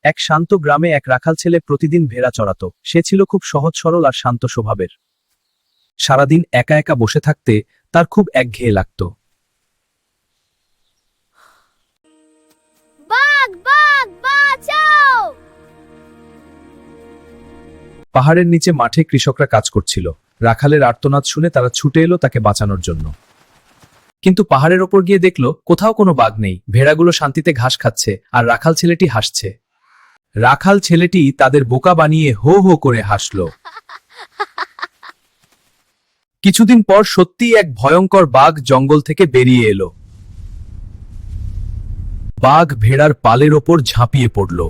এক শান্ত গ্রামে এক রাখাল ছেলে প্রতিদিন ভেড়া চড়াতো। সে ছিল খুব সহজ সরল আর শান্ত স্বভাবের। সারাদিন একা একা বসে থাকতে তার খুব একঘেয়ে লাগত। বাঘ বাঘ বাঁচাও! পাহাড়ের নিচে মাঠে কৃষকরা কাজ করছিল। রাখালের আর্তনাদ শুনে তারা ছুটে এলো তাকে বাঁচানোর জন্য। কিন্তু পাহাড়ের ওপর গিয়ে দেখলো কোথাও কোনো বাঘ নেই। ভেড়াগুলো শান্তিতে ঘাস খাচ্ছে আর রাখাল ছেলেটি হাসছে। রাখাল ছেলেটি তাদের বোকা বানিয়ে হো হো করে হাসলো। কিছুদিন পর সত্যিই এক ভয়ঙ্কর বাঘ জঙ্গল থেকে বেরিয়ে এলো। বাঘ ভেড়ার পালের ওপর ঝাঁপিয়ে পড়ল।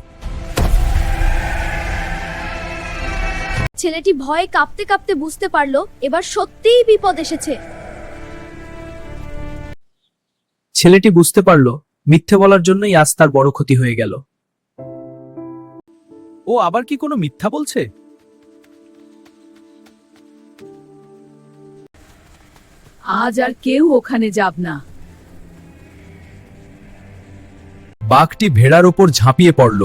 ছেলেটি ভয়ে কাঁপতে কাঁপতে বুঝতে পারলো এবার সত্যিই বিপদ এসেছে। ছেলেটি বুঝতে পারল মিথ্যে বলার জন্যই আজ তার বড় ক্ষতি হয়ে গেল। ও আবার কি কোনো মিথ্যা বলছে? আজ আর কেউ ওখানে যাব না। বাঘটি ভেড়ার ওপর ঝাঁপিয়ে পড়ল।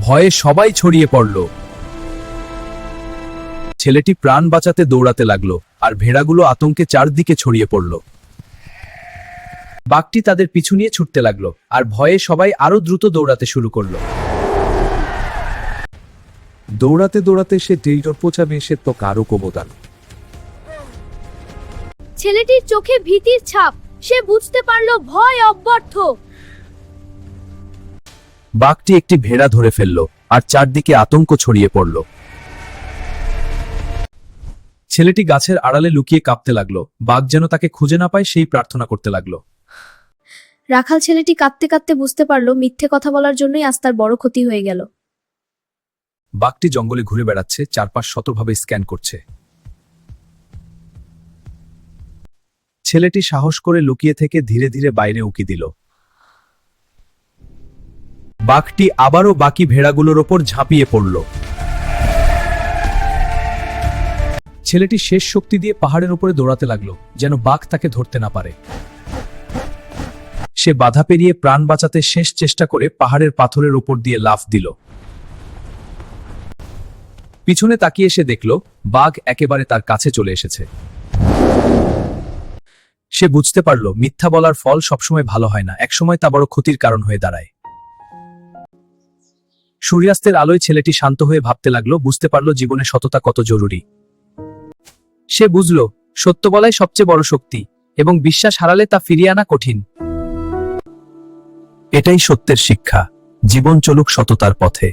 ভয়ে সবাই ছড়িয়ে পড়ল। ছেলেটি প্রাণ বাঁচাতে দৌড়াতে লাগলো আর ভেড়াগুলো আতঙ্কে চারদিকে ছড়িয়ে পড়ল। বাঘটি তাদের পিছু নিয়ে ছুটতে লাগলো আর ভয়ে সবাই আরো দ্রুত দৌড়াতে শুরু করলো। দৌড়াতে দৌড়াতে সে টেইটর পৌঁছাবে সে তো কারো কবদান। ছেলেটির চোখে ভীতির ছাপ। সে বুঝতে পারলো ভয় অব্যর্থ। বাঘটি একটি ভেড়া ধরে ফেলল আর চারদিকে আতঙ্ক ছড়িয়ে পড়ল। ছেলেটি গাছের আড়ালে লুকিয়ে কাঁপতে লাগলো। বাঘ যেন তাকে খুঁজে না পায় সেই প্রার্থনা করতে লাগলো। রাখাল ছেলেটি কাঁদতে কাঁদতে বুঝতে পারলো মিথ্যে কথা বলার জন্যই আজ তার বড় ক্ষতি হয়ে গেল। বাঘটি জঙ্গলে ঘুরে বেড়াচ্ছে, চারপাশ শতভাবে স্ক্যান করছে। ছেলেটি সাহস করে লুকিয়ে থেকে ধীরে ধীরে বাইরে উকি দিল। বাঘটি আবারও বাকি ভেড়াগুলোর ওপর ঝাঁপিয়ে পড়ল। ছেলেটি শেষ শক্তি দিয়ে পাহাড়ের উপরে দৌড়াতে লাগলো যেন বাঘ তাকে ধরতে না পারে। সে বাধা পেরিয়ে প্রাণ বাঁচাতে শেষ চেষ্টা করে পাহাড়ের পাথরের উপর দিয়ে লাফ দিল। পিছনে তাকিয়ে সে দেখল বাঘ একেবারে তার কাছে চলে এসেছে। সে বুঝতে পারল মিথ্যা বলার ফল সবসময় ভালো হয় না, একসময় তা বড় ক্ষতির কারণ হয়ে দাঁড়ায়। সূর্যাস্তের আলোয় ছেলেটি শান্ত হয়ে ভাবতে লাগলো, বুঝতে পারল জীবনে সততা কত জরুরি। সে বুঝল সত্য বলাই সবচেয়ে বড় শক্তি এবং বিশ্বাস হারালে তা ফিরিয়ে আনা কঠিন। এটাই সত্যের শিক্ষা। জীবন চলুক সততার পথে।